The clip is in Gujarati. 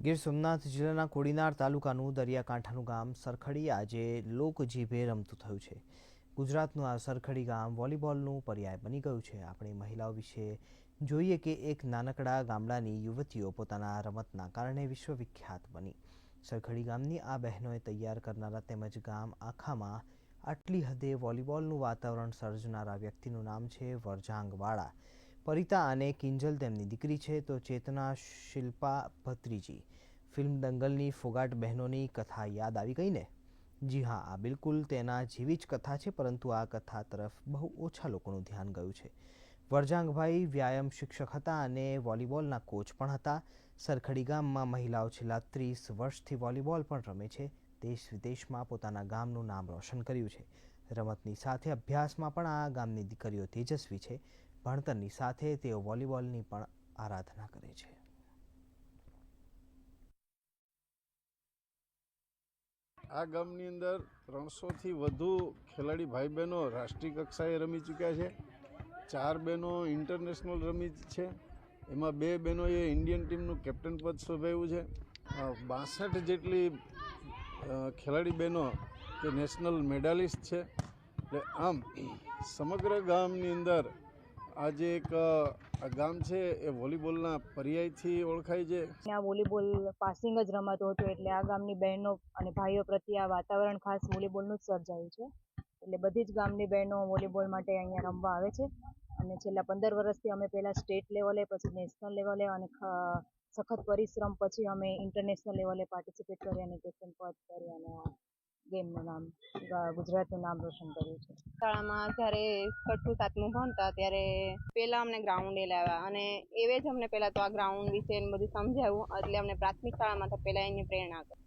ગીર સોમનાથ જિલ્લાના કોડીનાર તાલુકાનું દરિયાકાંઠાનું ગામ સરખડી આજે લોકજીભે રમતું થયું છે. ગુજરાતનું આ સરખડી ગામ વોલીબોલનું પર્યાય બની ગયું છે. આપણે મહિલાઓ વિશે જોઈએ કે એક નાનકડા ગામડાની યુવતીઓ પોતાના રમતના કારણે વિશ્વવિખ્યાત બની. સરખડી ગામની આ બહેનોએ તૈયાર કરનારા તેમજ ગામ આખામાં આટલી હદે વોલીબોલનું વાતાવરણ સર્જનારા વ્યક્તિનું નામ છે વરજાંગવાળા. પરિતા અને કિંજલ તેમની દીકરી છે તો ચેતના શિલ્પા ભત્રીજી. ફિલ્મ દંગલની ફોગાટ બહેનોની કથા યાદ આવી ગઈ ને? જી હા, આ બિલકુલ તેના જેવી જ કથા છે, પરંતુ આ કથા તરફ બહુ ઓછા લોકોનું ધ્યાન ગયું છે. વરજાંગભાઈ વ્યાયામ શિક્ષક હતા અને વોલીબોલના કોચ પણ હતા. સરખડી ગામમાં મહિલાઓ છેલ્લા 30 વર્ષથી વોલીબોલ પણ રમે છે. દેશ વિદેશમાં પોતાના ગામનું નામ રોશન કર્યું છે. રમતની સાથે અભ્યાસમાં પણ આ ગામની દીકરીઓ તેજસ્વી છે. ભણતરની સાથે તેઓ વોલીબોલની પણ આરાધના કરે છે. આ ગામની અંદર 300થી વધુ ખેલાડી ભાઈ બહેનો રાષ્ટ્રીય કક્ષાએ રમી ચૂક્યા છે. 4 બહેનો ઇન્ટરનેશનલ રમી છે. એમાં 2 બહેનોએ ઇન્ડિયન ટીમનું કેપ્ટન પદ શોભાવ્યું છે. 62 જેટલી ખેલાડી બહેનો કે નેશનલ મેડાલિસ્ટ છે. એટલે આમ સમગ્ર ગામની અંદર આજે એક ગામ છે એ વોલીબોલના પર્યાયથી ઓળખાય છે. આ વોલીબોલ પાસિંગ જ રમાતો હતો, એટલે આ ગામની બહેનો અને ભાઈઓ પ્રત્યે આ વાતાવરણ ખાસ વોલીબોલનું જ સર્જાયું છે. એટલે બધી જ ગામની બહેનો વોલીબોલ માટે અહીંયા રમવા આવે છે. અને છેલ્લા 15 વર્ષથી અમે પહેલાં સ્ટેટ લેવલે, પછી નેશનલ લેવલે અને સખત પરિશ્રમ પછી અમે ઇન્ટરનેશનલ લેવલે પાર્ટિસિપેટ કરી અને કેપ્ટન પદ કરી અને આ ગેમનું નામ, ગુજરાતનું નામ રોશન કર્યું છે. શાળામાં જ્યારે 6ઠું 7મું ભણતા ત્યારે પહેલાં અમને ગ્રાઉન્ડે લાવ્યા અને એવે જ અમને પહેલાં તો આ ગ્રાઉન્ડ વિશે બધું સમજાવ્યું. એટલે અમને પ્રાથમિક શાળામાં તો પહેલાં એની પ્રેરણા કરી.